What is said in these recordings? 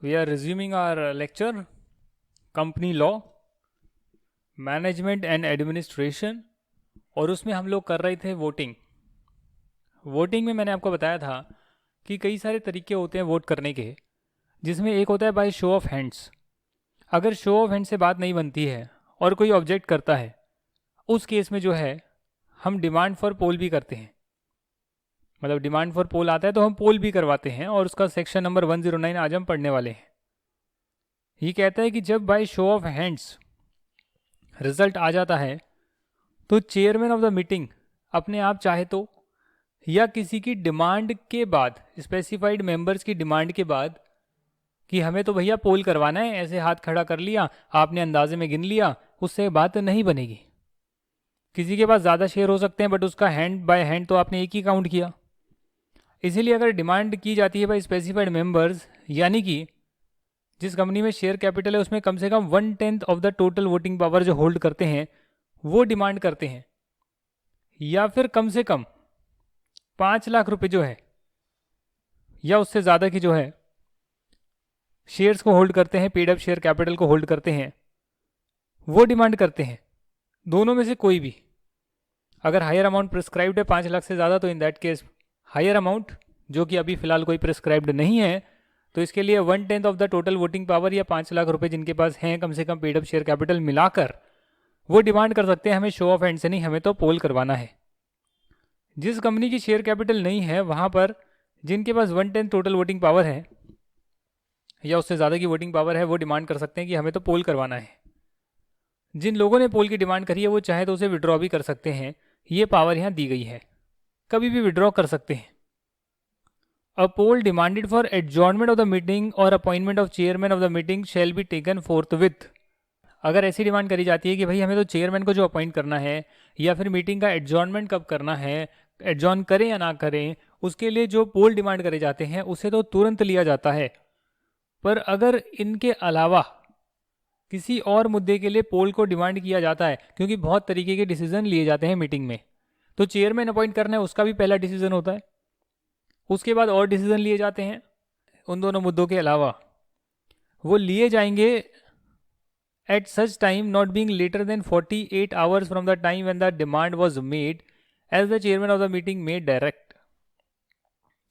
We are resuming our lecture, Company Law, Management and Administration, और उसमें हम लोग कर रहे थे वोटिंग में मैंने आपको बताया था कि कई सारे तरीके होते हैं वोट करने के, जिसमें एक होता है बाय शो ऑफ हैंड्स। अगर शो ऑफ हैंड से बात नहीं बनती है और कोई ऑब्जेक्ट करता है, उस केस में जो है हम डिमांड फॉर पोल भी करते हैं। मतलब डिमांड फॉर पोल आता है तो हम पोल भी करवाते हैं, और उसका सेक्शन नंबर 109 आज हम पढ़ने वाले हैं। ये कहता है कि जब by show of hands result आ जाता है तो चेयरमैन ऑफ द मीटिंग अपने आप चाहे तो, या किसी की डिमांड के बाद, स्पेसिफाइड मेंबर्स की डिमांड के बाद कि हमें तो भैया पोल करवाना है, ऐसे हाथ खड़ा कर लिया, आपने अंदाजे में गिन लिया, उससे बात नहीं बनेगी। किसी के पास ज़्यादा शेयर हो सकते हैं, बट उसका हैंड बाय हैंड तो आपने एक ही काउंट किया। इसीलिए अगर डिमांड की जाती है बाय स्पेसिफाइड मेंबर्स, यानी कि जिस कंपनी में शेयर कैपिटल है उसमें कम से कम 1/10 of the total voting power जो होल्ड करते हैं वो डिमांड करते हैं, या फिर कम से कम 5 लाख रुपए जो है या उससे ज़्यादा की जो है शेयर्स को होल्ड करते हैं, पेड अप शेयर कैपिटल को होल्ड करते हैं, वो डिमांड करते हैं। दोनों में से कोई भी। अगर हायर अमाउंट प्रिस्क्राइब्ड है 5 लाख से ज़्यादा, तो in that case higher amount, जो कि अभी फिलहाल कोई प्रिस्क्राइब्ड नहीं है, तो इसके लिए 1/10 of the total voting power या 5 लाख रुपए जिनके पास हैं कम से कम पेड अप शेयर कैपिटल मिलाकर, वो डिमांड कर सकते हैं। हमें शो ऑफ हैंड से नहीं, हमें तो पोल करवाना है। जिस कंपनी की शेयर कैपिटल नहीं है वहां पर जिनके पास 1/10 टोटल वोटिंग पावर है या उससे ज़्यादा की वोटिंग पावर है, वो डिमांड कर सकते हैं कि हमें तो पोल करवाना है। जिन लोगों ने पोल की डिमांड करी है वो चाहे तो उसे विड्रॉ भी कर सकते हैं। ये पावर यहाँ दी गई है, कभी भी विड्रॉ कर सकते हैं। A poll demanded for adjournment of the meeting or appointment of chairman of the meeting shall be taken forthwith। अगर ऐसी डिमांड करी जाती है कि भाई हमें तो चेयरमैन को जो अपॉइंट करना है, या फिर मीटिंग का एडजॉर्नमेंट कब करना है, एडजॉर्न करें या ना करें, उसके लिए जो पोल डिमांड करे जाते हैं उसे तो तुरंत लिया जाता है। पर अगर इनके अलावा किसी और मुद्दे के लिए पोल को डिमांड किया जाता है, क्योंकि बहुत तरीके के डिसीजन लिए जाते हैं मीटिंग में, तो चेयरमैन अपॉइंट करना है उसका भी पहला डिसीजन होता है, उसके बाद और डिसीजन लिए जाते हैं। उन दोनों मुद्दों के अलावा वो लिए जाएंगे at such time not being later than 48 hours from the time when the demand was made, as the chairman of the meeting may direct।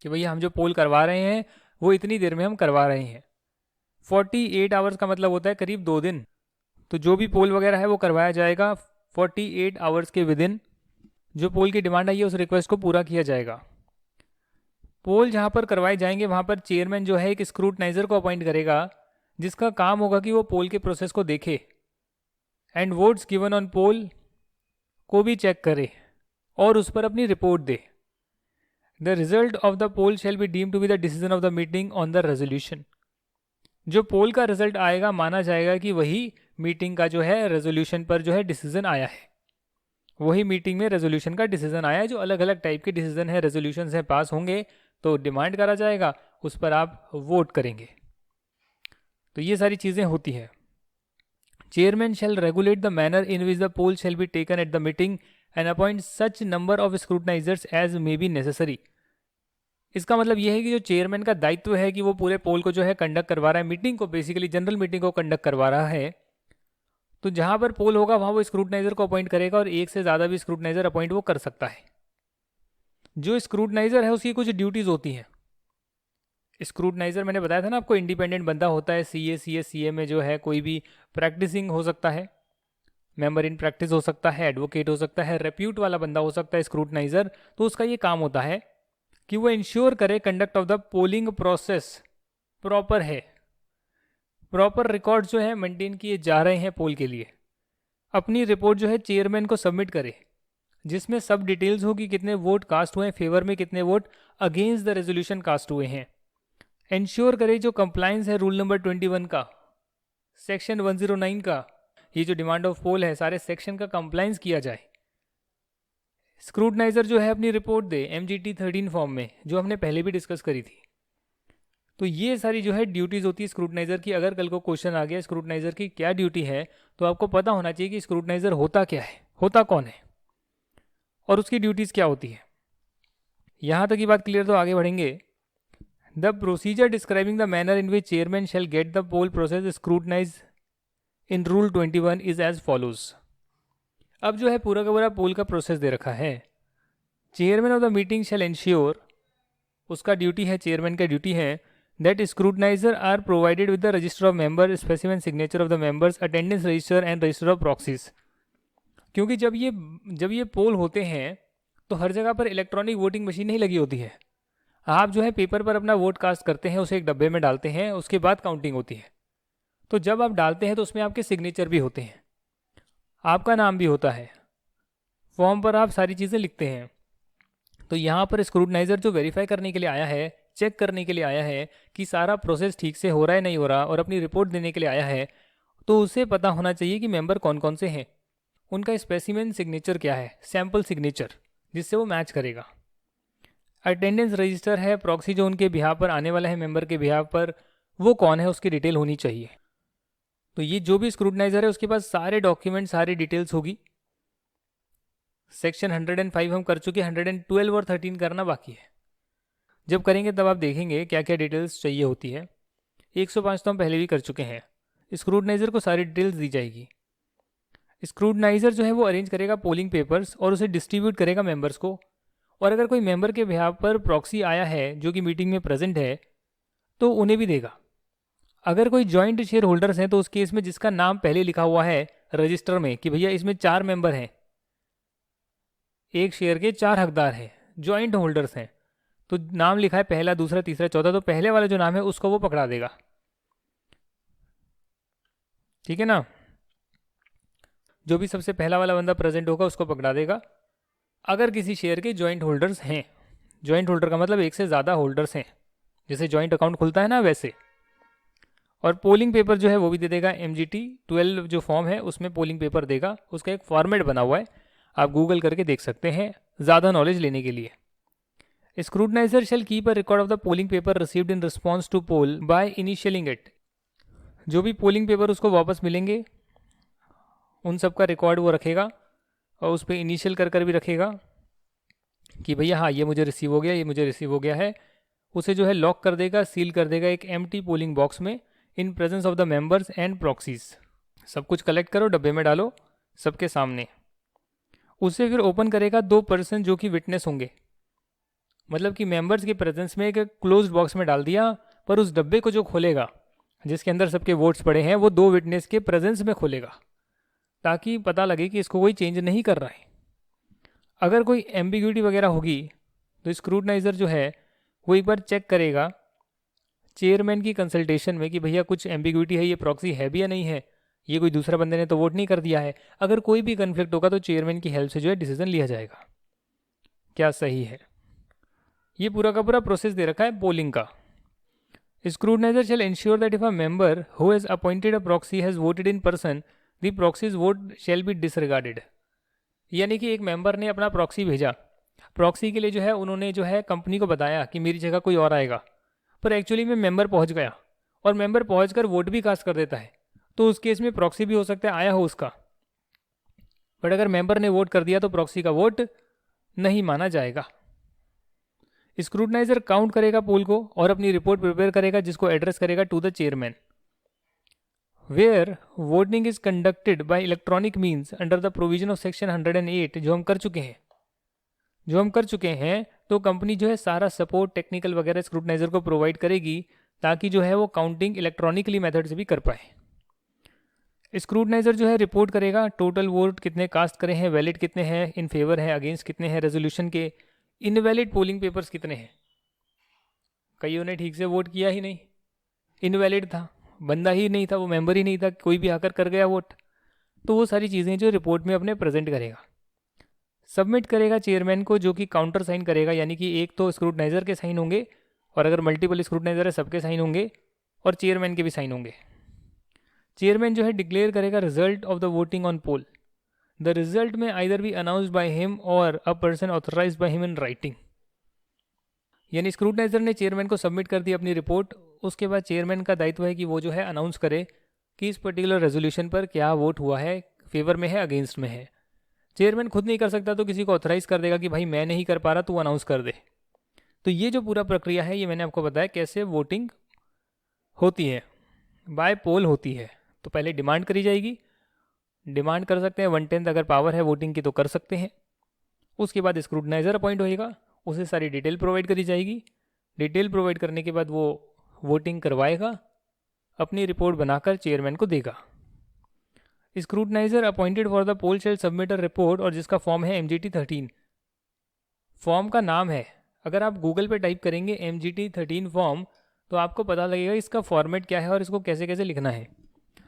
कि भैया हम जो पोल करवा रहे हैं वो इतनी देर में हम करवा रहे हैं। 48 आवर्स का मतलब होता है करीब 2 दिन। तो जो भी पोल वगैरह है वो करवाया जाएगा 48 आवर्स के विद इन। जो पोल की डिमांड आई है उस रिक्वेस्ट को पूरा किया जाएगा। पोल जहाँ पर करवाए जाएंगे वहाँ पर चेयरमैन जो है एक स्क्रूटनाइजर को अपॉइंट करेगा, जिसका काम होगा कि वो पोल के प्रोसेस को देखे and votes given on poll को भी चेक करे और उस पर अपनी रिपोर्ट दे। The result of the poll shall be deem to be the decision of the meeting on the resolution. जो पोल का रिजल्ट आएगा माना जाएगा कि वही मीटिंग का जो है रेजोल्यूशन पर जो है डिसीजन आया है, वही मीटिंग में रेजोल्यूशन का डिसीजन आया है। जो अलग अलग टाइप के डिसीजन है, रेजोल्यूशन है, पास होंगे तो डिमांड करा जाएगा, उस पर आप वोट करेंगे। तो ये सारी चीज़ें होती है। Chairman shall regulate the manner in which the poll shall be taken at the meeting and appoint such number of scrutinisers as may be necessary. इसका मतलब यह है कि जो चेयरमैन का दायित्व है कि वो पूरे पोल को जो है कंडक्ट करवा रहा है, मीटिंग को, बेसिकली जनरल मीटिंग को कंडक्ट करवा रहा है, तो जहां पर पोल होगा वहां वो स्क्रूटनाइजर को अपॉइंट करेगा, और एक से ज़्यादा भी स्क्रूटनाइजर अपॉइंट वो कर सकता है। जो स्क्रूटनाइजर है उसकी कुछ ड्यूटीज़ होती हैं। स्क्रूटनाइजर मैंने बताया था ना आपको, इंडिपेंडेंट बंदा होता है। सीए में जो है कोई भी प्रैक्टिसिंग हो सकता है, मेंबर इन प्रैक्टिस हो सकता है, एडवोकेट हो सकता है, रेप्यूट वाला बंदा हो सकता है स्क्रूटनाइजर। तो उसका ये काम होता है कि वो इंश्योर करे conduct of the polling process proper है, प्रॉपर रिकॉर्ड जो है मेंटेन किए जा रहे हैं पोल के लिए। अपनी रिपोर्ट जो है चेयरमैन को सबमिट करे, जिसमें सब डिटेल्स हो कि कितने वोट कास्ट हुए हैं फेवर में, कितने vote against the resolution cast हुए हैं। इंश्योर करे जो कंप्लायंस है रूल नंबर 21 का, सेक्शन 109 का, ये जो डिमांड ऑफ पोल है सारे सेक्शन का कंप्लायंस किया जाए। स्क्रूटनाइजर जो है अपनी रिपोर्ट दे MGT 13 फॉर्म में, जो हमने पहले भी डिस्कस करी थी। तो ये सारी जो है ड्यूटीज़ होती है स्क्रूटनाइजर की। अगर कल को क्वेश्चन आ गया स्क्रूटनाइजर की क्या ड्यूटी है, तो आपको पता होना चाहिए कि स्क्रूटनाइजर होता क्या है, होता कौन है, और उसकी ड्यूटीज़ क्या होती है। यहाँ तक की बात क्लियर, तो आगे बढ़ेंगे। The procedure describing the manner in which chairman shall get the poll process scrutinize in rule 21 is as follows. अब जो है पूरा का पूरा पोल का प्रोसेस दे रखा है। Chairman of the meeting shall ensure, उसका ड्यूटी है, चेयरमैन का ड्यूटी है, that scrutiniser are provided with the register of member, specimen signature of the members, attendance register and register of proxies. क्योंकि जब ये पोल होते हैं तो हर जगह पर इलेक्ट्रॉनिक वोटिंग मशीन नहीं लगी होती है। आप जो है पेपर पर अपना वोट कास्ट करते हैं, उसे एक डब्बे में डालते हैं, उसके बाद काउंटिंग होती है। तो जब आप डालते हैं तो उसमें आपके सिग्नेचर भी होते हैं, आपका नाम भी होता है, फॉर्म पर आप सारी चीज़ें लिखते हैं। तो यहाँ पर स्क्रूटनाइजर जो वेरीफाई करने के लिए आया है, चेक करने के लिए आया है कि सारा प्रोसेस ठीक से हो रहा है नहीं हो रहा, और अपनी रिपोर्ट देने के लिए आया है, तो उसे पता होना चाहिए कि मेंबर कौन कौन से हैं, उनका स्पेसिमेन सिग्नेचर क्या है, सैम्पल सिग्नेचर, जिससे वो मैच करेगा। अटेंडेंस रजिस्टर है, प्रॉक्सी जो उनके बिहाफ पर आने वाला है मेंबर के बिहाफ पर, वो कौन है उसकी डिटेल होनी चाहिए। तो ये जो भी स्क्रूटनाइजर है उसके पास सारे डॉक्यूमेंट, सारी डिटेल्स होगी। सेक्शन 105 हम कर चुके, 112 और 13 करना बाकी है। जब करेंगे तब आप देखेंगे क्या क्या डिटेल्स चाहिए होती है। 105 तो हम पहले भी कर चुके हैं। स्क्रूटनाइजर को सारी डिटेल्स दी जाएगी। स्क्रूटनाइजर जो है वो अरेंज करेगा पोलिंग पेपर्स और उसे डिस्ट्रीब्यूट करेगा मेंबर्स को। और अगर कोई मेंबर के बिहाफ पर प्रॉक्सी आया है जो कि मीटिंग में प्रेजेंट है तो उन्हें भी देगा। अगर कोई जॉइंट शेयर होल्डर्स हैं तो उस केस में जिसका नाम पहले लिखा हुआ है रजिस्टर में कि भैया इसमें 4 मेंबर हैं, एक शेयर के 4 हकदार हैं, जॉइंट होल्डर्स हैं, तो नाम लिखा है पहला, दूसरा, तीसरा, चौथा, तो पहले वाला जो नाम है उसको वो पकड़ा देगा। ठीक है ना, जो भी सबसे पहला वाला बंदा प्रेजेंट होगा उसको पकड़ा देगा। अगर किसी शेयर के जॉइंट होल्डर्स हैं, जॉइंट होल्डर का मतलब एक से ज़्यादा होल्डर्स हैं, जैसे जॉइंट अकाउंट खुलता है ना वैसे। और पोलिंग पेपर जो है वो भी दे देगा। MGT 12 जो फॉर्म है उसमें पोलिंग पेपर देगा, उसका एक फॉर्मेट बना हुआ है, आप गूगल करके देख सकते हैं ज़्यादा नॉलेज लेने के लिए। Scrutiniser shall keep a record of the polling paper received in response to poll by initialling it. जो भी पोलिंग पेपर उसको वापस मिलेंगे उन सब का रिकॉर्ड वो रखेगा और उस पर इनिशियल कर भी रखेगा कि भैया हाँ ये मुझे रिसीव हो गया, ये मुझे रिसीव हो गया है। उसे जो है लॉक कर देगा, सील कर देगा एक एम्प्टी पोलिंग बॉक्स में in presence of the members and proxies. सब कुछ कलेक्ट करो, डब्बे में डालो सबके सामने। उसे फिर ओपन करेगा 2 पर्सन जो कि विटनेस होंगे, मतलब कि मेंबर्स के प्रेजेंस में एक क्लोज्ड बॉक्स में डाल दिया, पर उस डब्बे को जो खोलेगा जिसके अंदर सबके वोट्स पड़े हैं वो 2 विटनेस के प्रेजेंस में खोलेगा, ताकि पता लगे कि इसको कोई चेंज नहीं कर रहा है। अगर कोई एम्बिग्यूटी वगैरह होगी तो स्क्रूटनाइजर जो है वो एक बार चेक करेगा चेयरमैन की कंसल्टेशन में कि भैया कुछ एम्बिग्यूटी है, ये प्रॉक्सी है भी या नहीं है, ये कोई दूसरा बंदे ने तो वोट नहीं कर दिया है। अगर कोई भी कन्फ्लिक्ट होगा तो चेयरमैन की हेल्प से जो है डिसीजन लिया जाएगा क्या सही है। ये पूरा का पूरा प्रोसेस दे रखा है पोलिंग का। Scrutiniser shall ensure that if a member who has appointed a proxy has voted in person the proxies vote shall be disregarded. यानी कि एक मेंबर ने अपना प्रॉक्सी भेजा, प्रॉक्सी के लिए जो है उन्होंने जो है कंपनी को बताया कि मेरी जगह कोई और आएगा, पर एक्चुअली में मेंबर पहुंच गया और मेंबर पहुंचकर वोट भी कास्ट कर देता है, तो उस केस में प्रॉक्सी भी हो सकता है आया हो उसका, बट अगर मेंबर ने वोट कर दिया तो प्रॉक्सी का वोट नहीं माना जाएगा। स्क्रूटनाइजर काउंट करेगा पोल को और अपनी रिपोर्ट प्रिपेयर करेगा जिसको एड्रेस करेगा to the chairman. Where voting is conducted by electronic means under the provision of section 108 जो हम कर चुके हैं, तो कंपनी जो है सारा सपोर्ट टेक्निकल वगैरह स्क्रूटनाइजर को प्रोवाइड करेगी ताकि जो है वो काउंटिंग इलेक्ट्रॉनिकली मेथड से भी कर पाए। स्क्रूटनाइजर जो है रिपोर्ट करेगा टोटल वोट कितने कास्ट करे हैं, वैलिड कितने हैं, इन फेवर है, अगेंस्ट कितने हैं, रेजोल्यूशन के इनवैलिड पोलिंग पेपर्स कितने हैं, कईयों ने ठीक से वोट किया ही नहीं, इनवैलिड था, बंदा ही नहीं था, वो मेंबर ही नहीं था, कोई भी आकर कर गया वोट, तो वो सारी चीज़ें जो रिपोर्ट में अपने प्रेजेंट करेगा, सबमिट करेगा चेयरमैन को जो कि काउंटर साइन करेगा। यानी कि एक तो स्क्रूटनाइजर के साइन होंगे और अगर मल्टीपल स्क्रूटनाइजर है सबके साइन होंगे और चेयरमैन के भी साइन होंगे। चेयरमैन जो है डिक्लेयर करेगा result of the voting on poll. The result may either be announced by him or a person authorised by him in writing. यानी स्क्रूटनाइजर ने चेयरमैन को सबमिट कर दी अपनी रिपोर्ट, उसके बाद चेयरमैन का दायित्व है कि वो जो है अनाउंस करे कि इस पर्टिकुलर रेजोल्यूशन पर क्या वोट हुआ है, फेवर में है, अगेंस्ट में है। चेयरमैन खुद नहीं कर सकता तो किसी को ऑथराइज कर देगा कि भाई मैं नहीं कर पा रहा, तू अनाउंस कर दे। तो ये जो पूरा प्रक्रिया है ये मैंने आपको बताया कैसे वोटिंग होती है, बाय पोल होती है। तो पहले डिमांड करी जाएगी, डिमांड कर सकते हैं 1/10 अगर पावर है वोटिंग की तो कर सकते हैं। उसके बाद स्क्रूटनाइजर अपॉइंट होएगा, उसे सारी डिटेल प्रोवाइड करी जाएगी। डिटेल प्रोवाइड करने के बाद वो वोटिंग करवाएगा, अपनी रिपोर्ट बनाकर चेयरमैन को देगा। Scrutiniser appointed for the poll shall submit a report, और जिसका फॉर्म है MGT 13। फॉर्म का नाम है, अगर आप गूगल पे टाइप करेंगे MGT 13 फॉर्म तो आपको पता लगेगा इसका फॉर्मेट क्या है और इसको कैसे कैसे लिखना है।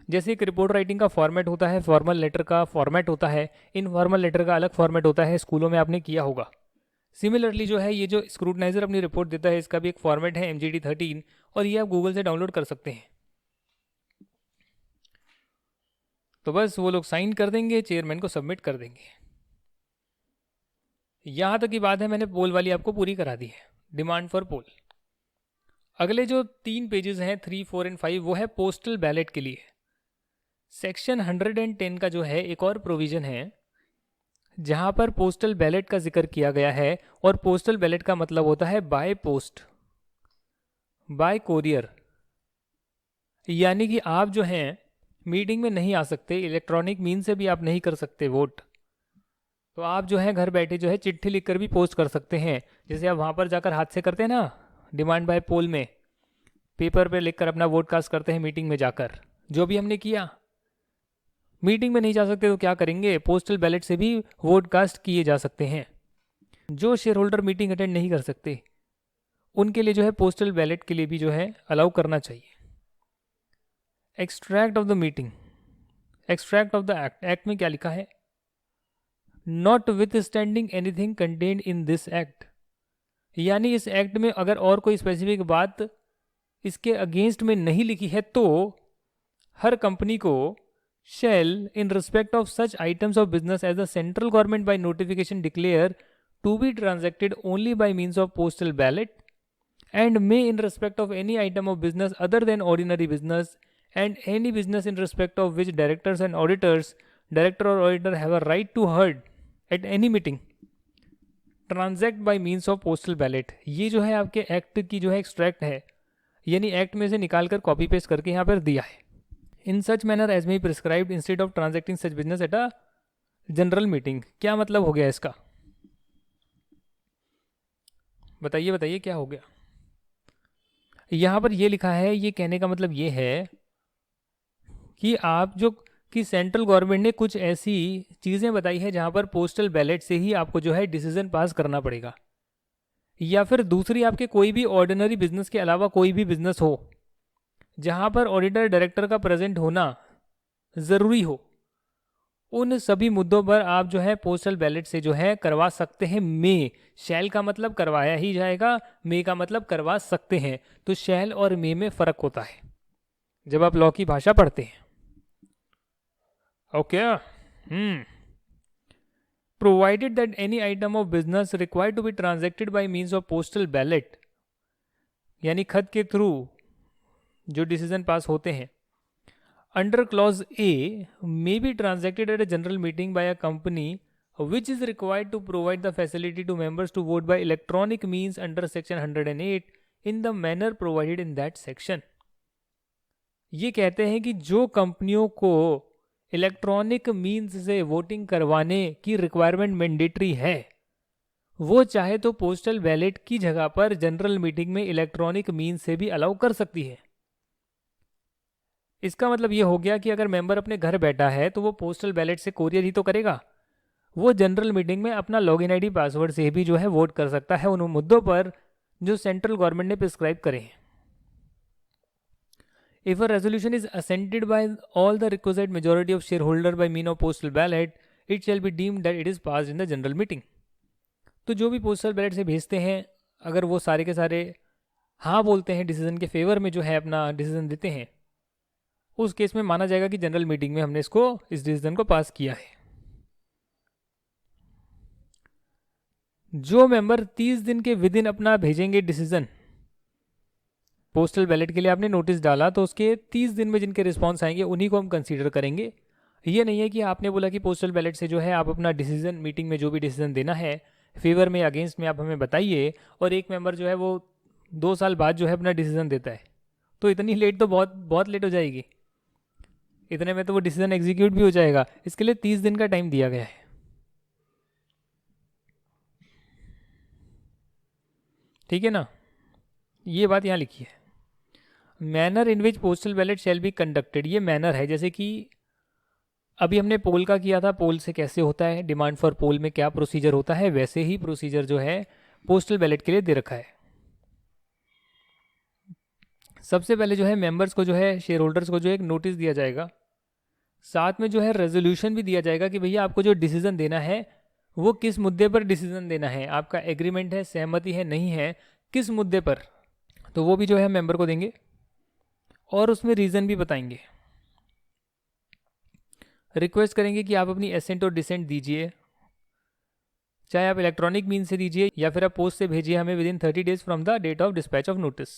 जैसे एक रिपोर्ट राइटिंग का फॉर्मेट होता है, फॉर्मल लेटर का फॉर्मेट होता है, इनफॉर्मल लेटर का अलग फॉर्मेट होता है, स्कूलों में आपने किया होगा। सिमिलरली जो है ये जो स्क्रूटनाइजर अपनी रिपोर्ट देता है इसका भी एक फॉर्मेट है MGT 13, और ये आप गूगल से डाउनलोड कर सकते हैं। तो बस वो लोग साइन कर देंगे, चेयरमैन को सबमिट कर देंगे। यहाँ तक की बात है, मैंने पोल वाली आपको पूरी करा दी है, डिमांड फॉर पोल। अगले जो 3 पेजेस हैं 3, 4 एंड 5 वो है पोस्टल बैलेट के लिए। सेक्शन 110 का जो है एक और प्रोविजन है जहाँ पर पोस्टल बैलेट का जिक्र किया गया है, और पोस्टल बैलेट का मतलब होता है बाय पोस्ट, बाय कोरियर। यानी कि आप जो हैं मीटिंग में नहीं आ सकते, इलेक्ट्रॉनिक मीन से भी आप नहीं कर सकते वोट, तो आप जो है घर बैठे जो है चिट्ठी लिखकर भी पोस्ट कर सकते हैं। जैसे आप वहाँ पर जाकर हाथ से करते हैं ना, डिमांड बाय पोल में पेपर पे लिखकर अपना वोट कास्ट करते हैं मीटिंग में जाकर, जो भी हमने किया। मीटिंग में नहीं जा सकते तो क्या करेंगे, पोस्टल बैलेट से भी वोट कास्ट किए जा सकते हैं। जो शेयर होल्डर मीटिंग अटेंड नहीं कर सकते उनके लिए जो है पोस्टल बैलेट के लिए भी जो है अलाउ करना चाहिए। Extract of the meeting, extract of the act, act में क्या लिखा है, not with standing anything contained in this act. यानी इस एक्ट में अगर और कोई स्पेसिफिक बात इसके अगेंस्ट में नहीं लिखी है तो हर कंपनी को shall in respect of such items of business as the central government by notification declare to be transacted only by means of postal ballot, and may in respect of any item of business other than ordinary business and any business in respect of which directors and auditors, director or auditor have a right to heard at any meeting, transact by means of postal ballot। ये जो है आपके act की जो है extract है, यानी act में से निकाल कर कॉपी पेस्ट करके यहाँ पर दिया है। In such manner as may prescribed instead of transacting such business at a general meeting. क्या मतलब हो गया इसका, बताइए बताइए क्या हो गया। यहाँ पर ये लिखा है, ये कहने का मतलब ये है कि आप जो कि सेंट्रल गवर्नमेंट ने कुछ ऐसी चीज़ें बताई है जहाँ पर पोस्टल बैलेट से ही आपको जो है डिसीजन पास करना पड़ेगा, या फिर दूसरी आपके कोई भी ऑर्डिनरी बिजनेस के अलावा कोई भी बिजनेस हो जहाँ पर ऑडिटर डायरेक्टर का प्रेजेंट होना ज़रूरी हो, उन सभी मुद्दों पर आप जो है पोस्टल बैलेट से जो है करवा सकते हैं। मे, शैल का मतलब करवाया ही जाएगा, मे का मतलब करवा सकते हैं। तो शैल और मे में फ़र्क होता है जब आप लॉ की भाषा पढ़ते हैं। Okay, provided that any item of business required to be transacted by means of postal ballot, यानी खत के थ्रू जो डिसीजन पास होते हैं under clause A may be transacted at a general meeting by a company which is required to provide the facility to members to vote by electronic means under section 108 in the manner provided in that section. ये कहते हैं कि जो कंपनियों को electronic means से voting करवाने की रिक्वायरमेंट मैंडेटरी है, वो चाहे तो पोस्टल बैलेट की जगह पर जनरल मीटिंग में इलेक्ट्रॉनिक मीन्स से भी अलाउ कर सकती है। इसका मतलब ये हो गया कि अगर मेंबर अपने घर बैठा है तो वो पोस्टल बैलेट से कोरियर ही तो करेगा, वो जनरल मीटिंग में अपना लॉगिन आईडी पासवर्ड से भी जो है वोट कर सकता है उन मुद्दों पर जो सेंट्रल गवर्नमेंट ने प्रिस्क्राइब करे हैं। If a resolution is assented by all the requisite majority of shareholder by mean of postal ballot, it shall be deemed that it is passed in the general meeting। तो जो भी postal ballot से भेजते हैं, अगर वो सारे के सारे हाँ बोलते हैं, डिसीजन के फेवर में जो है अपना डिसीजन देते हैं, उस केस में माना जाएगा कि जनरल मीटिंग में हमने इस डिसीजन को पास किया है। जो मेंबर 30 दिन के विद इन अपना भेजेंगे डिसीजन, पोस्टल बैलेट के लिए आपने नोटिस डाला तो उसके 30 दिन में जिनके रिस्पॉन्स आएंगे उन्हीं को हम कंसीडर करेंगे। ये नहीं है कि आपने बोला कि पोस्टल बैलेट से जो है आप अपना डिसीजन मीटिंग में जो भी डिसीजन देना है फेवर में अगेंस्ट में आप हमें बताइए, और एक मेंबर जो है वो 2 साल बाद जो है अपना डिसीजन देता है, तो इतनी लेट तो बहुत बहुत लेट हो जाएगी। इतने में तो वो डिसीजन एग्जीक्यूट भी हो जाएगा। इसके लिए 30 दिन का टाइम दिया गया है। ठीक है ना, ये बात यहाँ लिखी है। Manner in which postal ballot shall be conducted, ये मैनर है, जैसे कि अभी हमने पोल का किया था, पोल से कैसे होता है, डिमांड फॉर पोल में क्या प्रोसीजर होता है, वैसे ही प्रोसीजर जो है पोस्टल बैलेट के लिए दे रखा है। सबसे पहले जो है मेंबर्स को जो है, शेयर होल्डर्स को जो है एक नोटिस दिया जाएगा, साथ में जो है रेजोल्यूशन भी दिया जाएगा कि भैया आपको जो डिसीजन देना है वो किस मुद्दे पर डिसीजन देना है, आपका एग्रीमेंट है, सहमति है, नहीं है, किस मुद्दे पर, तो वो भी जो है मेंबर को देंगे और उसमें रीज़न भी बताएंगे। रिक्वेस्ट करेंगे कि आप अपनी एसेंट और डिसेंट दीजिए, चाहे आप इलेक्ट्रॉनिक मीन से दीजिए या फिर आप पोस्ट से भेजिए हमें within 30 days from the date of dispatch of notice.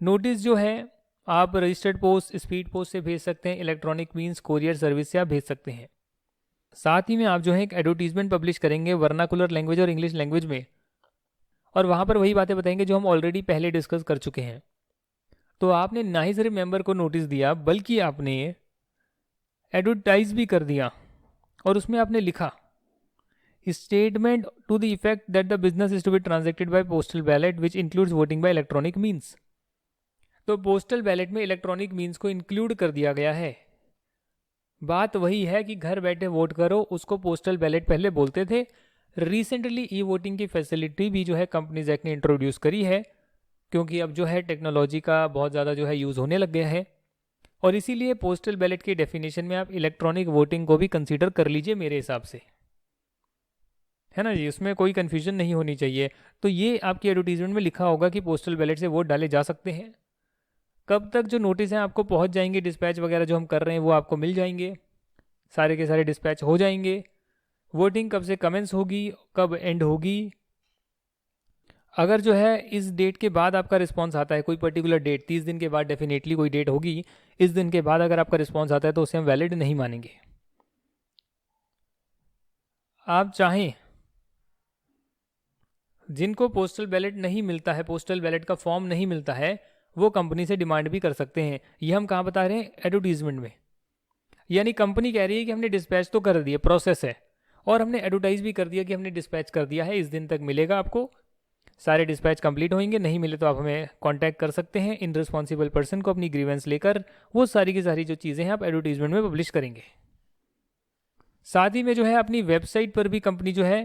Notice जो है आप रजिस्टर्ड पोस्ट, स्पीड पोस्ट से भेज सकते हैं, इलेक्ट्रॉनिक मीन्स कोरियर सर्विस से आप भेज सकते हैं। साथ ही में आप जो है एक एडवर्टीजमेंट पब्लिश करेंगे वर्नाकुलर लैंग्वेज और इंग्लिश लैंग्वेज में, और वहाँ पर वही बातें बताएंगे जो हम ऑलरेडी पहले डिस्कस कर चुके हैं। तो आपने ना ही सिर्फ मेंबर को नोटिस दिया, बल्कि आपने एडवर्टाइज भी कर दिया, और उसमें आपने लिखा statement to the effect that the business is to be transacted by postal ballot which includes voting by electronic means. तो पोस्टल बैलेट में इलेक्ट्रॉनिक मीन्स को इंक्लूड कर दिया गया है। बात वही है कि घर बैठे वोट करो, उसको पोस्टल बैलेट पहले बोलते थे। रिसेंटली ई वोटिंग की फैसिलिटी भी जो है कंपनीज एक्ट ने इंट्रोड्यूस करी है, क्योंकि अब जो है टेक्नोलॉजी का बहुत ज़्यादा जो है यूज़ होने लग गया है, और इसीलिए पोस्टल बैलेट की डेफिनेशन में आप इलेक्ट्रॉनिक वोटिंग को भी कंसीडर कर लीजिए मेरे हिसाब से, है ना जी, उसमें कोई कन्फ्यूजन नहीं होनी चाहिए। तो ये आपकी एडवर्टीजमेंट में लिखा होगा कि पोस्टल बैलेट से वोट डाले जा सकते हैं। कब तक जो नोटिस हैं आपको पहुंच जाएंगे, डिस्पैच वगैरह जो हम कर रहे हैं वो आपको मिल जाएंगे, सारे के सारे डिस्पैच हो जाएंगे। वोटिंग कब से कमेंस होगी, कब एंड होगी, अगर जो है इस डेट के बाद आपका रिस्पांस आता है, कोई पर्टिकुलर डेट, 30 दिन के बाद डेफिनेटली कोई डेट होगी, इस दिन के बाद अगर आपका रिस्पांस आता है तो उसे हम वैलिड नहीं मानेंगे। आप चाहें, जिनको पोस्टल बैलेट नहीं मिलता है, पोस्टल बैलेट का फॉर्म नहीं मिलता है, वो कंपनी से डिमांड भी कर सकते हैं। ये हम कहाँ बता रहे हैं, एडवर्टीजमेंट में। यानी कंपनी कह रही है कि हमने डिस्पैच तो कर दिया, प्रोसेस है, और हमने एडवर्टाइज भी कर दिया कि हमने डिस्पैच कर दिया है, इस दिन तक मिलेगा आपको, सारे डिस्पैच कंप्लीट होंगे, नहीं मिले तो आप हमें कांटेक्ट कर सकते हैं इन रिस्पॉन्सिबल पर्सन को अपनी ग्रीवेंस लेकर। वो सारी की सारी जो चीज़ें हैं आप एडवर्टीजमेंट में पब्लिश करेंगे। साथ ही में जो है अपनी वेबसाइट पर भी कंपनी जो है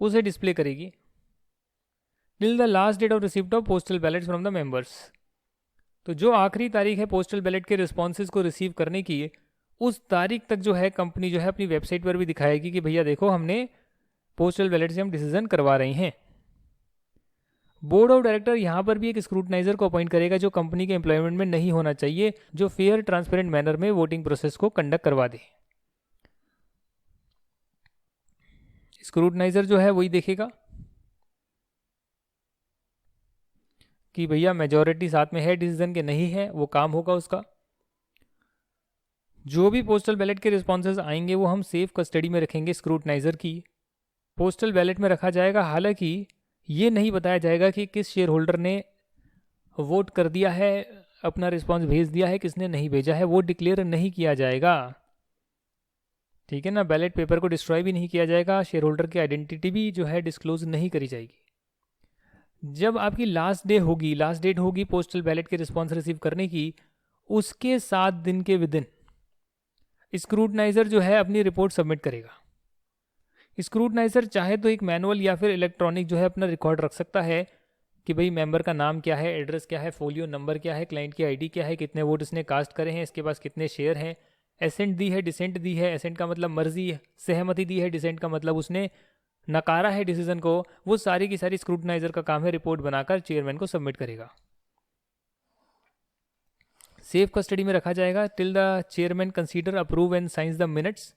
उसे डिस्प्ले करेगी till the last date of receipt of postal ballot from the members. तो जो आखिरी तारीख है पोस्टल बैलेट के रिस्पॉन्सेज को रिसीव करने की, उस तारीख तक जो है कंपनी जो है अपनी वेबसाइट पर भी दिखाएगी कि भैया देखो हमने पोस्टल बैलेट से हम डिसीजन करवा रहे हैं। बोर्ड ऑफ डायरेक्टर यहाँ पर भी एक स्क्रूटनाइजर को अपॉइंट करेगा जो कंपनी के एम्प्लॉयमेंट में नहीं होना चाहिए, जो फेयर ट्रांसपेरेंट मैनर में वोटिंग प्रोसेस को कंडक्ट करवा दे। स्क्रूटनाइजर जो है वही देखेगा कि भैया मेजॉरिटी साथ में है डिसीजन के, नहीं है, वो काम होगा उसका। जो भी पोस्टल बैलेट के रिस्पॉन्सेज आएंगे वो हम सेफ कस्टडी में रखेंगे स्क्रूटनाइजर की, पोस्टल बैलेट में रखा जाएगा। हालांकि ये नहीं बताया जाएगा कि किस शेयर होल्डर ने वोट कर दिया है, अपना रिस्पॉन्स भेज दिया है, किसने नहीं भेजा है, वो डिक्लेयर नहीं किया जाएगा। ठीक है ना, बैलेट पेपर को डिस्ट्रॉय भी नहीं किया जाएगा, शेयर होल्डर की आइडेंटिटी भी जो है डिस्क्लोज नहीं करी जाएगी। जब आपकी लास्ट डेट होगी पोस्टल बैलेट के रिस्पॉन्स रिसीव करने की, उसके 7 दिन के विदिन स्क्रूटनाइजर जो है अपनी रिपोर्ट सबमिट करेगा। स्क्रूटनाइजर चाहे तो एक मैनुअल या फिर इलेक्ट्रॉनिक जो है अपना रिकॉर्ड रख सकता है कि भाई मेंबर का नाम क्या है, एड्रेस क्या है, फोलियो नंबर क्या है, क्लाइंट की आईडी क्या है, कितने वोट इसने कास्ट करे हैं, इसके पास कितने शेयर हैं, एसेंट दी है, डिसेंट दी है, एसेंट का मतलब मर्जी, सहमति दी है, डिसेंट का मतलब उसने नकारा है डिसीजन को। वो सारी की सारी स्क्रूटनाइजर का काम है रिपोर्ट बनाकर चेयरमैन को सबमिट करेगा। सेफ कस्टडी में रखा जाएगा till the chairman consider, approve and science the minutes.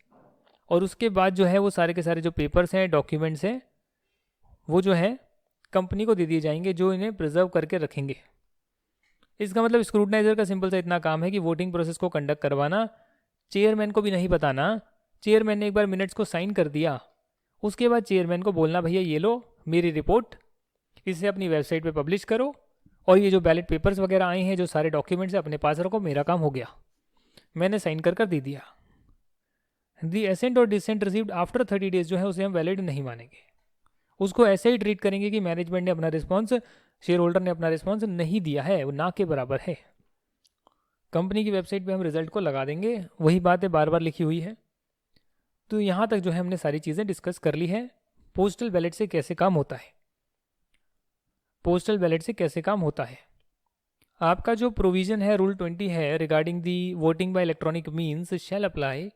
और उसके बाद जो है वो सारे के सारे जो पेपर्स हैं, डॉक्यूमेंट्स हैं, वो जो है कंपनी को दे दिए जाएंगे जो इन्हें प्रिजर्व करके रखेंगे। इसका मतलब स्क्रूटनाइजर का सिंपल सा इतना काम है कि वोटिंग प्रोसेस को कंडक्ट करवाना, चेयरमैन को भी नहीं बताना। चेयरमैन ने एक बार मिनट्स को साइन कर दिया, उसके बाद चेयरमैन को बोलना, भैया ये लो मेरी रिपोर्ट, इसे अपनी वेबसाइट पे पब्लिश करो, और ये जो बैलेट पेपर्स वगैरह आए हैं, जो सारे डॉक्यूमेंट्स अपने पास रखो, मेरा काम हो गया, मैंने साइन कर दे दिया। दी एसेंट और डिसेंट रिसीव्ड आफ्टर 30 डेज जो है उसे हम वैलिड नहीं मानेंगे, उसको ऐसे ही ट्रीट करेंगे कि मैनेजमेंट ने अपना रिस्पॉन्स, शेयर होल्डर ने अपना रिस्पॉन्स नहीं दिया है, वो ना के बराबर है। कंपनी की वेबसाइट पे हम रिजल्ट को लगा देंगे, वही बात है बार बार लिखी हुई है। तो यहाँ तक जो है हमने सारी चीज़ें डिस्कस कर ली है। पोस्टल बैलेट से कैसे काम होता है, पोस्टल बैलेट से कैसे काम होता है। आपका जो प्रोविज़न है रूल 20 है regarding the voting by electronic means shall apply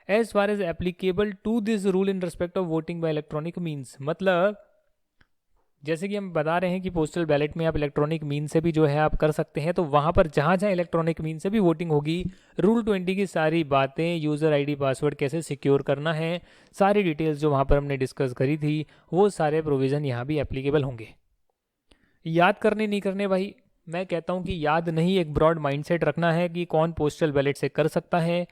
as far as applicable to this rule in respect of voting by electronic means. मतलब जैसे कि हम बता रहे हैं कि पोस्टल बैलेट में आप इलेक्ट्रॉनिक मीन से भी जो है आप कर सकते हैं, तो वहाँ पर जहाँ जहाँ इलेक्ट्रॉनिक मीन से भी वोटिंग होगी, रूल 20 की सारी बातें, यूज़र आईडी पासवर्ड कैसे सिक्योर करना है, सारी डिटेल्स जो वहाँ पर हमने डिस्कस करी थी, वो सारे प्रोविज़न यहाँ भी एप्लीकेबल होंगे। याद करने नहीं करने भाई, मैं कहता हूँ कि याद नहीं, एक ब्रॉड माइंडसेट रखना है कि कौन पोस्टल बैलेट से कर सकता है,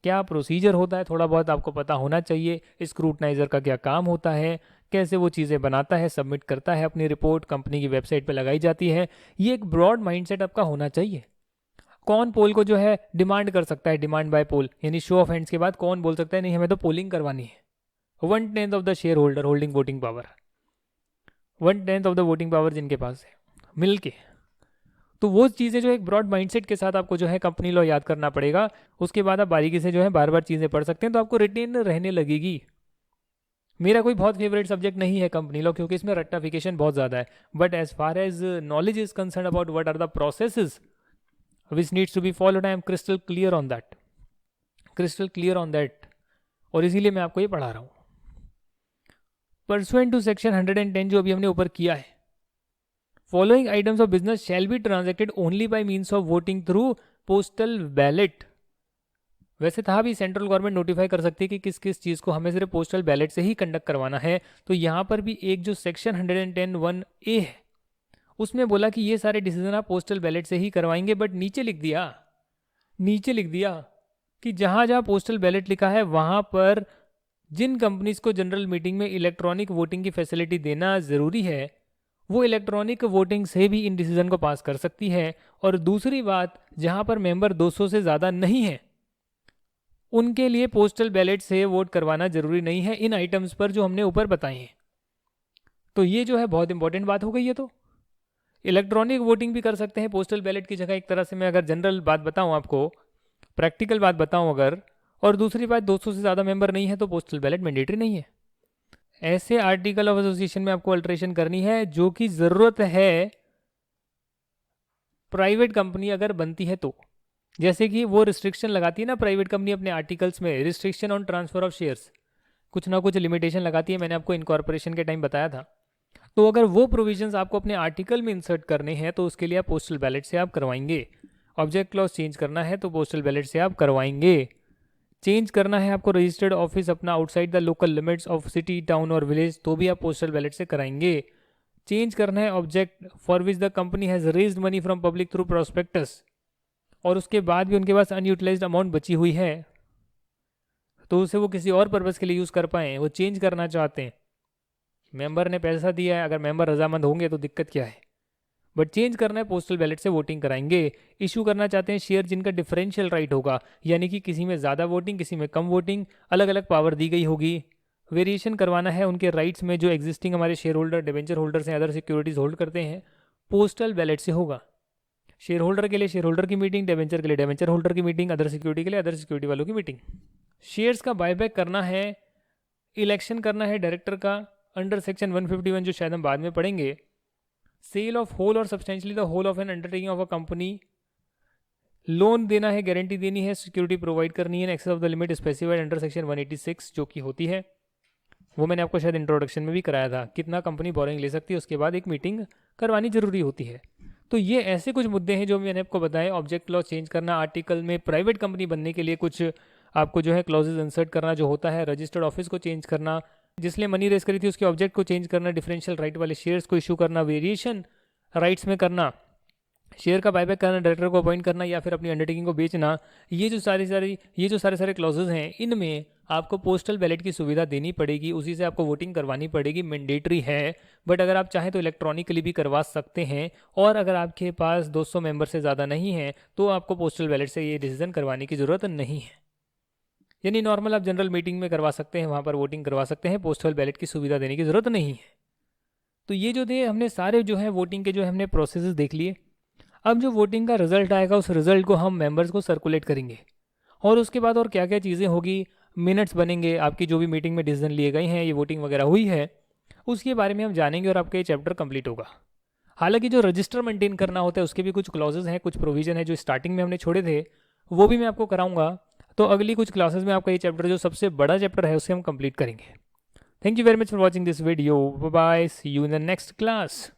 क्या प्रोसीजर होता है, थोड़ा बहुत आपको पता होना चाहिए। स्क्रूटनाइज़र का क्या काम होता है, कैसे वो चीज़ें बनाता है, सबमिट करता है, अपनी रिपोर्ट कंपनी की वेबसाइट पे लगाई जाती है, ये एक ब्रॉड माइंडसेट आपका होना चाहिए। कौन पोल को जो है डिमांड कर सकता है, डिमांड बाय पोल, यानी शो ऑफ हैंड्स के बाद कौन बोल सकता है नहीं हमें तो पोलिंग करवानी है। 1/10 of the share holder holding voting power, 1/10 of the voting power जिनके पास है मिल के। तो वो चीज़ें जो एक ब्रॉड माइंडसेट के साथ आपको जो है कंपनी लॉ याद करना पड़ेगा। उसके बाद आप बारीकी से जो है बार बार चीज़ें पढ़ सकते हैं, तो आपको रिटेन रहने लगेगी। मेरा कोई बहुत फेवरेट सब्जेक्ट नहीं है कंपनी लॉ, क्योंकि इसमें रट्टाफिकेशन बहुत ज़्यादा है, but as far as knowledge is concern about what are the processes which needs to be followed, I am crystal clear on that, crystal clear on that, और इसीलिए मैं आपको ये पढ़ा रहा हूँ। परसुएंट टू सेक्शन 110 जो अभी हमने ऊपर किया है, following items of business shall be transacted only by means of voting through postal ballot. वैसे था भी सेंट्रल गवर्नमेंट नोटिफाई कर सकती है कि किस किस चीज़ को हमें सिर्फ पोस्टल बैलेट से ही कंडक्ट करवाना है, तो यहाँ पर भी एक जो सेक्शन 110(1)(a) है उसमें बोला कि ये सारे डिसीजन आप पोस्टल बैलेट से ही करवाएंगे, बट नीचे लिख दिया कि जहाँ जहाँ पोस्टल बैलेट लिखा है वहाँ पर जिन कंपनीज को जनरल मीटिंग में इलेक्ट्रॉनिक वोटिंग की फैसिलिटी देना ज़रूरी है, वो इलेक्ट्रॉनिक वोटिंग से भी इन डिसीजन को पास कर सकती है। और दूसरी बात, जहाँ पर मेंबर 200 से ज़्यादा नहीं है उनके लिए पोस्टल बैलेट से वोट करवाना जरूरी नहीं है, इन आइटम्स पर जो हमने ऊपर बताए हैं। तो ये जो है बहुत इंपॉर्टेंट बात हो गई है। तो इलेक्ट्रॉनिक वोटिंग भी कर सकते हैं पोस्टल बैलेट की जगह, एक तरह से मैं अगर जनरल बात बताऊं आपको, प्रैक्टिकल बात बताऊं अगर, और दूसरी बात 200 से ज़्यादा मेंबर नहीं है तो पोस्टल बैलेट मैंडेटरी नहीं है। ऐसे आर्टिकल ऑफ एसोसिएशन में आपको अल्ट्रेशन करनी है जो कि ज़रूरत है प्राइवेट कंपनी अगर बनती है तो, जैसे कि वो रिस्ट्रिक्शन लगाती है ना प्राइवेट कंपनी अपने आर्टिकल्स में, restriction on transfer of shares, कुछ ना कुछ लिमिटेशन लगाती है, मैंने आपको इनकॉर्पोरेशन के टाइम बताया था। तो अगर वो प्रोविजंस आपको अपने आर्टिकल में इंसर्ट करने हैं तो उसके लिए आप पोस्टल बैलेट से आप करवाएंगे। ऑब्जेक्ट क्लॉज चेंज करना है तो पोस्टल बैलेट से आप करवाएंगे। चेंज करना है आपको रजिस्टर्ड ऑफिस अपना outside the local limits of city, town और विलेज, तो भी आप पोस्टल बैलेट से कराएंगे। चेंज करना है object for which the company has raised money from public through prospectus, और उसके बाद भी उनके पास अनयूटिलाइज्ड अमाउंट बची हुई है तो उसे वो किसी और पर्पज़ के लिए यूज़ कर पाएँ, वो चेंज करना चाहते हैं। मेंबर ने पैसा दिया है, अगर मेंबर रजामंद होंगे तो दिक्कत क्या है, बट चेंज करना है पोस्टल बैलेट से वोटिंग कराएंगे। इशू करना चाहते हैं शेयर जिनका डिफरेंशियल राइट होगा, यानी कि किसी में ज़्यादा वोटिंग किसी में कम वोटिंग, अलग अलग पावर दी गई होगी। वेरिएशन करवाना है उनके राइट्स में जो एग्जिस्टिंग हमारे शेयर होल्डर, डिबेंचर होल्डर्स हैं, अदर सिक्योरिटीज़ होल्ड करते हैं, पोस्टल बैलेट से होगा। शेयर होल्डर के लिए शेयर होल्डर की मीटिंग, डिबेंचर के लिए डिबेंचर होल्डर की मीटिंग, अदर सिक्योरिटी के लिए अदर सिक्योरिटी वालों की मीटिंग। शेयर्स का बायबैक करना है, इलेक्शन करना है डायरेक्टर का अंडर सेक्शन 151 जो शायद हम बाद में पढ़ेंगे। सेल ऑफ होल और substantially the whole of an undertaking of a company, loan देना है, गारंटी देनी है, सिक्योरिटी प्रोवाइड करनी है excess of the limit specified under section 186 जो कि होती है, वो मैंने आपको शायद इंट्रोडक्शन में भी कराया था, कितना कंपनी बोरिंग ले सकती है, उसके बाद एक मीटिंग करवानी जरूरी होती है। तो ये ऐसे कुछ मुद्दे हैं जो मैंने आपको बताए। ऑब्जेक्ट क्लॉज चेंज करना, आर्टिकल में प्राइवेट कंपनी बनने के लिए कुछ आपको जो है क्लॉजेज इंसर्ट करना जो होता है, रजिस्टर्ड ऑफिस को चेंज करना, जिसने मनी रेज करी थी उसके ऑब्जेक्ट को चेंज करना, डिफरेंशियल राइट वाले शेयर्स को इशू करना, वेरिएशन राइट्स में करना, शेयर का बायबैक करना, डायरेक्टर को अपॉइंट करना या फिर अपनी अंडरटेकिंग को बेचना, ये जो सारे सारे क्लॉजेज हैं, इनमें आपको पोस्टल बैलेट की सुविधा देनी पड़ेगी, उसी से आपको वोटिंग करवानी पड़ेगी, मैंडेटरी है। बट अगर आप चाहें तो इलेक्ट्रॉनिकली भी करवा सकते हैं, और अगर आपके पास 200 मेंबर से ज़्यादा नहीं है तो आपको पोस्टल बैलेट से ये डिसीजन करवाने की ज़रूरत नहीं है। यानी नॉर्मल आप जनरल मीटिंग में करवा सकते हैं, वहाँ पर वोटिंग करवा सकते हैं, पोस्टल बैलेट की सुविधा देने की ज़रूरत नहीं है। तो ये जो थे हमने सारे जो है वोटिंग के जो हमने प्रोसेस देख लिए। अब जो वोटिंग का रिजल्ट आएगा उस रिजल्ट को हम मेंबर्स को सर्कुलेट करेंगे, और उसके बाद और क्या क्या चीज़ें होगी, मिनट्स बनेंगे, आपकी जो भी मीटिंग में डिसीजन लिए गए हैं, ये वोटिंग वगैरह हुई है, उसके बारे में हम जानेंगे और आपका ये चैप्टर कंप्लीट होगा। हालांकि जो रजिस्टर मेंटेन करना होता है उसके भी कुछ क्लॉजेज हैं, कुछ प्रोविजन है जो स्टार्टिंग में हमने छोड़े थे, वो भी मैं आपको कराऊंगा। तो अगली कुछ क्लासेस में आपका ये चैप्टर जो सबसे बड़ा चैप्टर है उसे हम कंप्लीट करेंगे। Thank you very much for watching this video. Bye, see you in the next class.